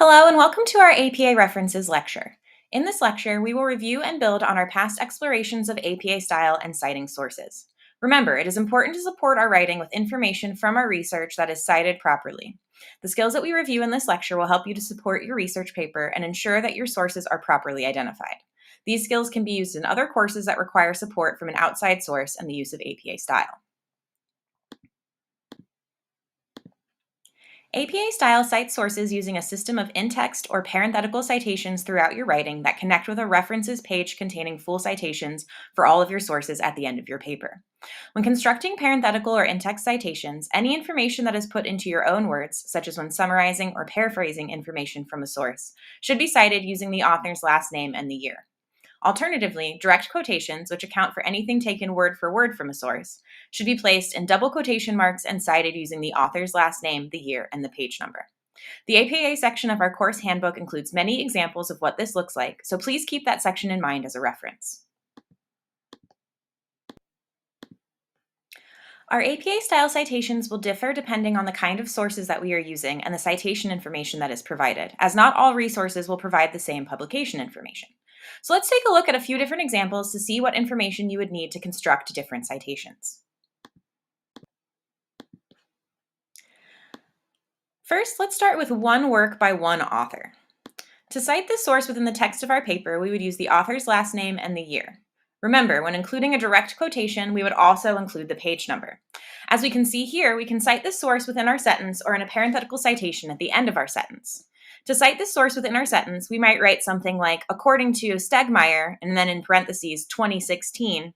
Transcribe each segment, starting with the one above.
Hello and welcome to our APA References lecture. In this lecture, we will review and build on our past explorations of APA style and citing sources. Remember, it is important to support our writing with information from our research that is cited properly. The skills that we review in this lecture will help you to support your research paper and ensure that your sources are properly identified. These skills can be used in other courses that require support from an outside source and the use of APA style. APA style cites sources using a system of in-text or parenthetical citations throughout your writing that connect with a references page containing full citations for all of your sources at the end of your paper. When constructing parenthetical or in-text citations, any information that is put into your own words, such as when summarizing or paraphrasing information from a source, should be cited using the author's last name and the year. Alternatively, direct quotations, which account for anything taken word for word from a source, should be placed in double quotation marks and cited using the author's last name, the year, and the page number. The APA section of our course handbook includes many examples of what this looks like, so please keep that section in mind as a reference. Our APA style citations will differ depending on the kind of sources that we are using and the citation information that is provided, as not all resources will provide the same publication information. So let's take a look at a few different examples to see what information you would need to construct different citations. First, let's start with one work by one author. To cite this source within the text of our paper, we would use the author's last name and the year. Remember, when including a direct quotation, we would also include the page number. As we can see here, we can cite this source within our sentence or in a parenthetical citation at the end of our sentence. To cite this source within our sentence, we might write something like, according to Stegmeyer, and then in parentheses, 2016.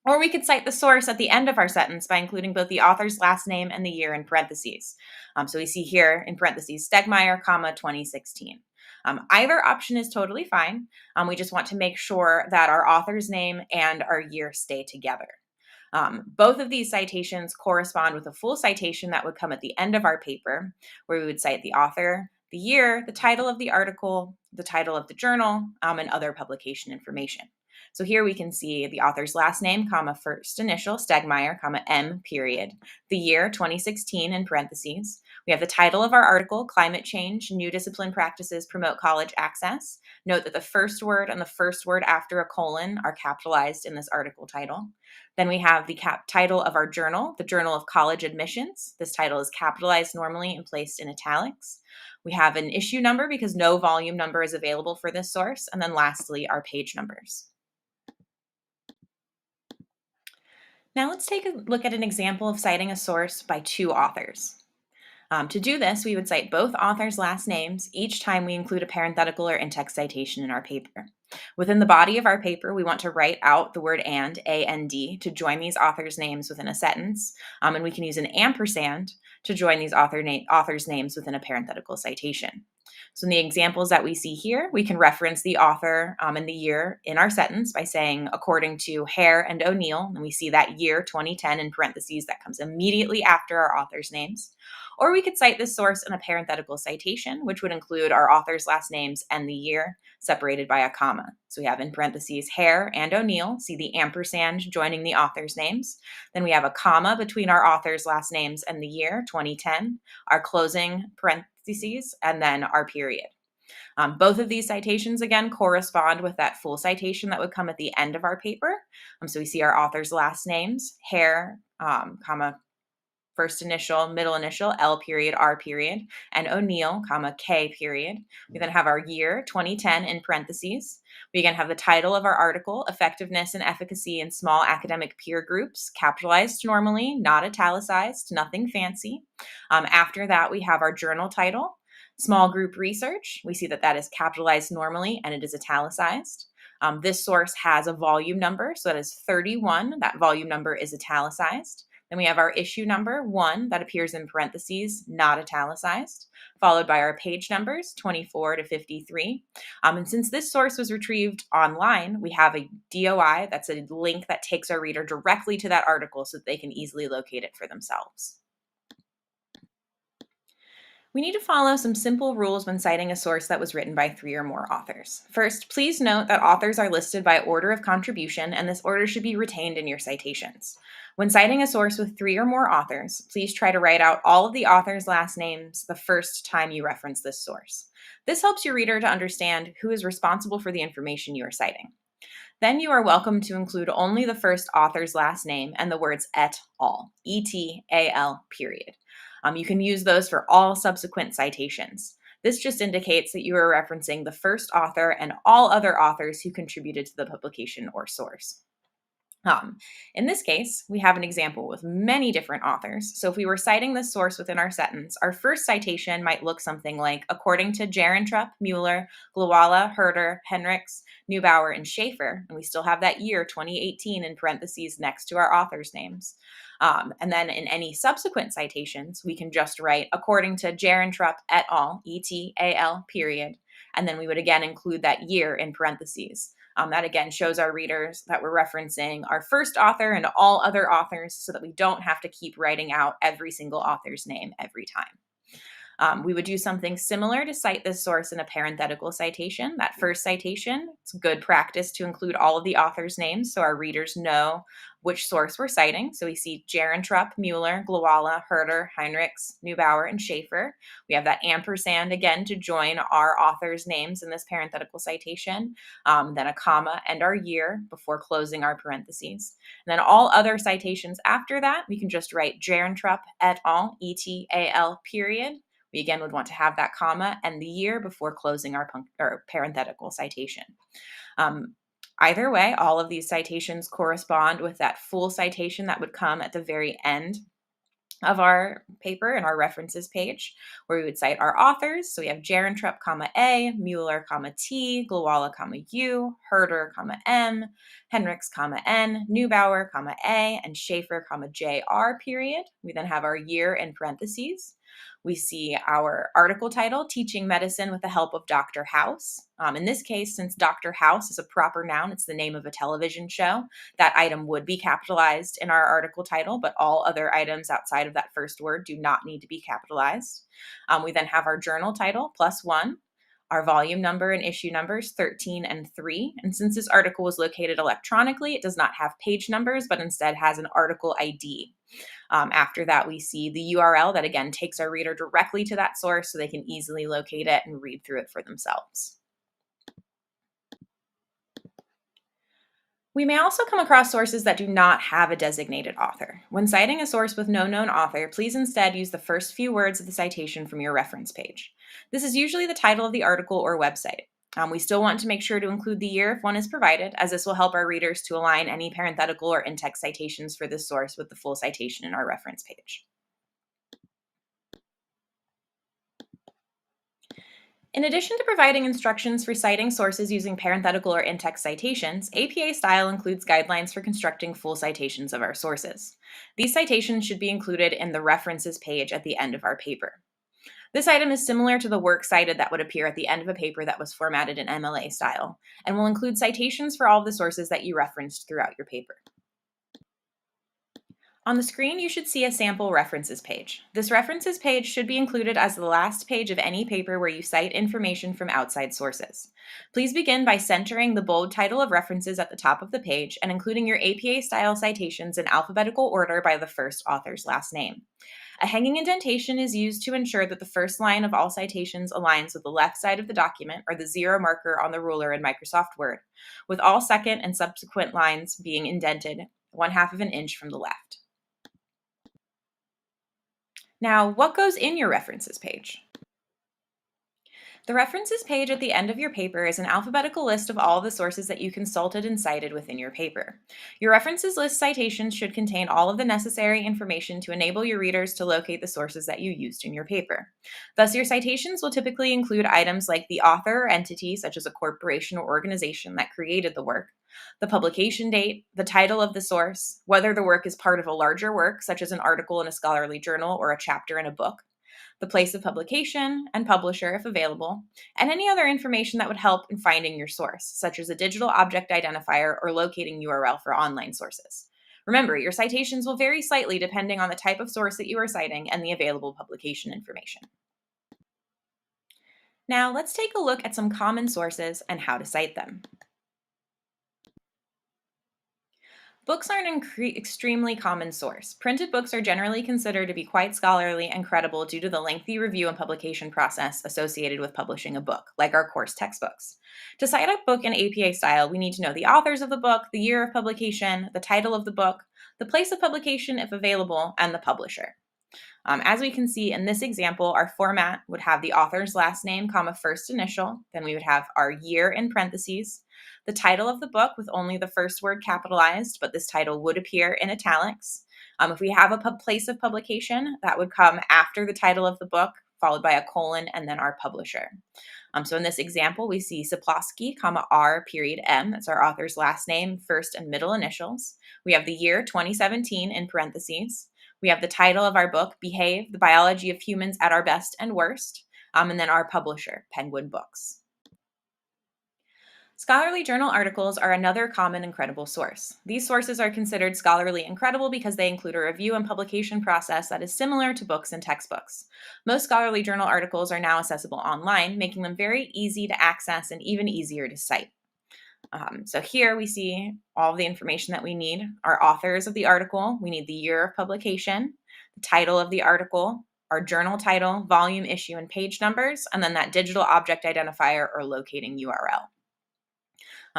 Or we could cite the source at the end of our sentence by including both the author's last name and the year in parentheses. So we see here in parentheses, Stegmeyer, 2016. Either option is totally fine. We just want to make sure that our author's name and our year stay together. Both of these citations correspond with a full citation that would come at the end of our paper, where we would cite the author, the year, the title of the article, the title of the journal, and other publication information. So here we can see the author's last name, first initial, Stegmeyer, M, period, the year, 2016, in parentheses. We have the title of our article, Climate Change, New Discipline Practices Promote College Access. Note that the first word and the first word after a colon are capitalized in this article title. Then we have the title of our journal, the Journal of College Admissions. This title is capitalized normally and placed in italics. We have an issue number because no volume number is available for this source. And then lastly, our page numbers. Now let's take a look at an example of citing a source by two authors. To do this, we would cite both authors' last names each time we include a parenthetical or in-text citation in our paper. Within the body of our paper, we want to write out the word and, A-N-D, to join these authors' names within a sentence, and we can use an ampersand to join these authors' names within a parenthetical citation. So in the examples that we see here, we can reference the author and the year in our sentence by saying, according to Hare and O'Neill, and we see that year, 2010, in parentheses, that comes immediately after our authors' names. Or we could cite this source in a parenthetical citation, which would include our authors' last names and the year, separated by a comma. So we have in parentheses Hare and O'Neill, see the ampersand joining the authors' names. Then we have a comma between our authors' last names and the year, 2010, our closing parentheses, and then our period. Both of these citations, again, correspond with that full citation that would come at the end of our paper. So we see our authors' last names, Hare, first initial, middle initial, L period, R period, and O'Neill, K period. We then have our year, 2010, in parentheses. We again have the title of our article, Effectiveness and Efficacy in Small Academic Peer Groups, capitalized normally, not italicized, nothing fancy. After that, we have our journal title, Small Group Research. We see that that is capitalized normally and it is italicized. This source has a volume number, so that is 31. That volume number is italicized. Then we have our issue number, 1, that appears in parentheses, not italicized, followed by our page numbers, 24 to 53. And since this source was retrieved online, we have a DOI, that's a link that takes our reader directly to that article so that they can easily locate it for themselves. We need to follow some simple rules when citing a source that was written by 3 or more authors. First, please note that authors are listed by order of contribution, and this order should be retained in your citations. When citing a source with 3 or more authors, please try to write out all of the authors' last names the first time you reference this source. This helps your reader to understand who is responsible for the information you are citing. Then you are welcome to include only the first author's last name and the words et al, E-T-A-L, period. You can use those for all subsequent citations. This just indicates that you are referencing the first author and all other authors who contributed to the publication or source. In this case, we have an example with many different authors. So if we were citing this source within our sentence, our first citation might look something like, according to Jerentrup, Mueller, Glawala, Herder, Henricks, Neubauer, and Schaefer, and we still have that year, 2018, in parentheses next to our authors' names. And then in any subsequent citations, we can just write, according to Jerentrup et al, E-T-A-L, period, and then we would again include that year in parentheses. That again shows our readers that we're referencing our first author and all other authors so that we don't have to keep writing out every single author's name every time. We would do something similar to cite this source in a parenthetical citation. That first citation, it's good practice to include all of the authors' names so our readers know which source we're citing. So we see Jerentrup, Mueller, Glawala, Herder, Heinrichs, Neubauer, and Schaefer. We have that ampersand again to join our authors' names in this parenthetical citation, then a comma and our year before closing our parentheses. And then all other citations after that, we can just write Jerentrup et al, E-T-A-L, period. We again would want to have that comma and the year before closing our parenthetical citation. Either way, all of these citations correspond with that full citation that would come at the very end of our paper and our references page, where we would cite our authors. So we have Jerentrup, A, Mueller, T, Glawala, U, Herder, M, Henricks, N, Neubauer, A, and Schaefer, Jr, period. We then have our year in parentheses. We see our article title, Teaching Medicine with the Help of Dr. House. In this case, since Dr. House is a proper noun, it's the name of a television show, that item would be capitalized in our article title, but all other items outside of that first word do not need to be capitalized. We then have our journal title, +1. Our volume number and issue numbers, 13 and 3. And since this article was located electronically, it does not have page numbers, but instead has an article ID. After that, we see the URL that again takes our reader directly to that source so they can easily locate it and read through it for themselves. We may also come across sources that do not have a designated author. When citing a source with no known author, please instead use the first few words of the citation from your reference page. This is usually the title of the article or website. We still want to make sure to include the year if one is provided, as this will help our readers to align any parenthetical or in-text citations for this source with the full citation in our reference page. In addition to providing instructions for citing sources using parenthetical or in-text citations, APA style includes guidelines for constructing full citations of our sources. These citations should be included in the references page at the end of our paper. This item is similar to the works cited that would appear at the end of a paper that was formatted in MLA style, and will include citations for all of the sources that you referenced throughout your paper. On the screen, you should see a sample references page. This references page should be included as the last page of any paper where you cite information from outside sources. Please begin by centering the bold title of references at the top of the page and including your APA-style citations in alphabetical order by the first author's last name. A hanging indentation is used to ensure that the first line of all citations aligns with the left side of the document or the 0 marker on the ruler in Microsoft Word, with all second and subsequent lines being indented 1/2 of an inch from the left. Now, what goes in your references page? The references page at the end of your paper is an alphabetical list of all the sources that you consulted and cited within your paper. Your references list citations should contain all of the necessary information to enable your readers to locate the sources that you used in your paper. Thus, your citations will typically include items like the author or entity, such as a corporation or organization that created the work, the publication date, the title of the source, whether the work is part of a larger work, such as an article in a scholarly journal or a chapter in a book, the place of publication and publisher if available, and any other information that would help in finding your source, such as a digital object identifier or locating URL for online sources. Remember, your citations will vary slightly depending on the type of source that you are citing and the available publication information. Now let's take a look at some common sources and how to cite them. Books are an extremely common source. Printed books are generally considered to be quite scholarly and credible due to the lengthy review and publication process associated with publishing a book, like our course textbooks. To cite a book in APA style, we need to know the authors of the book, the year of publication, the title of the book, the place of publication if available, and the publisher. As we can see in this example, our format would have the author's last name, comma, first initial. Then we would have our year in parentheses, the title of the book with only the first word capitalized, but this title would appear in italics. If we have a place of publication, that would come after the title of the book, followed by a colon, and then our publisher. So in this example, we see Sapolsky, comma, R, period, M. That's our author's last name, first and middle initials. We have the year 2017 in parentheses. We have the title of our book, Behave, the Biology of Humans at Our Best and Worst, and then our publisher, Penguin Books. Scholarly journal articles are another common and credible source. These sources are considered scholarly and credible because they include a review and publication process that is similar to books and textbooks. Most scholarly journal articles are now accessible online, making them very easy to access and even easier to cite. So here we see all of the information that we need. Our authors of the article, we need the year of publication, the title of the article, our journal title, volume, issue, and page numbers, and then that digital object identifier or locating URL.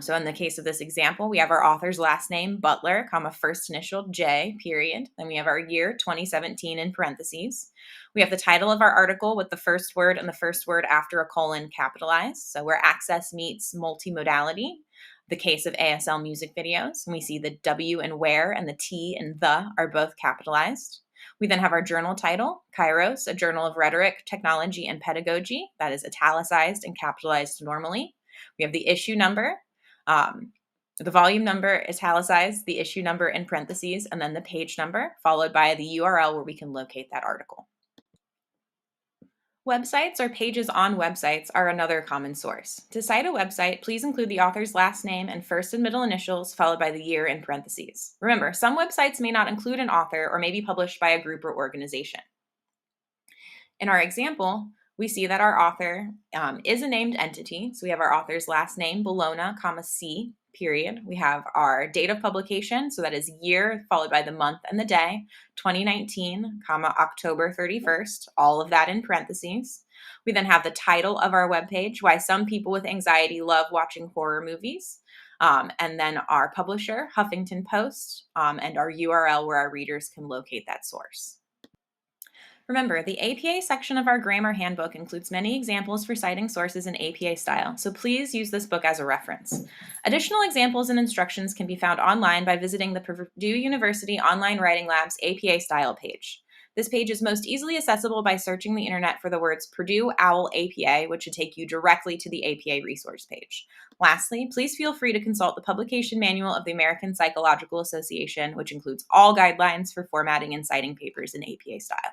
So in the case of this example, we have our author's last name, Butler, comma, first initial, J, period. Then we have our year, 2017, in parentheses. We have the title of our article with the first word and the first word after a colon capitalized. So where access meets multimodality, the case of ASL music videos. And we see the W and where and the T and the are both capitalized. We then have our journal title, Kairos, a journal of rhetoric, technology, and pedagogy. That is italicized and capitalized normally. We have the issue number, the volume number italicized, the issue number in parentheses, and then the page number, followed by the URL where we can locate that article. Websites or pages on websites are another common source. To cite a website, please include the author's last name and first and middle initials, followed by the year in parentheses. Remember, some websites may not include an author or may be published by a group or organization. In our example, we see that our author is a named entity. So we have our author's last name, Bologna, comma, C, period. We have our date of publication, so that is year followed by the month and the day, 2019, comma, October 31st, all of that in parentheses. We then have the title of our webpage, Why Some People with Anxiety Love Watching Horror Movies, and then our publisher, Huffington Post, and our URL where our readers can locate that source. Remember, the APA section of our grammar handbook includes many examples for citing sources in APA style, so please use this book as a reference. Additional examples and instructions can be found online by visiting the Purdue University Online Writing Lab's APA style page. This page is most easily accessible by searching the internet for the words Purdue OWL APA, which should take you directly to the APA resource page. Lastly, please feel free to consult the publication manual of the American Psychological Association, which includes all guidelines for formatting and citing papers in APA style.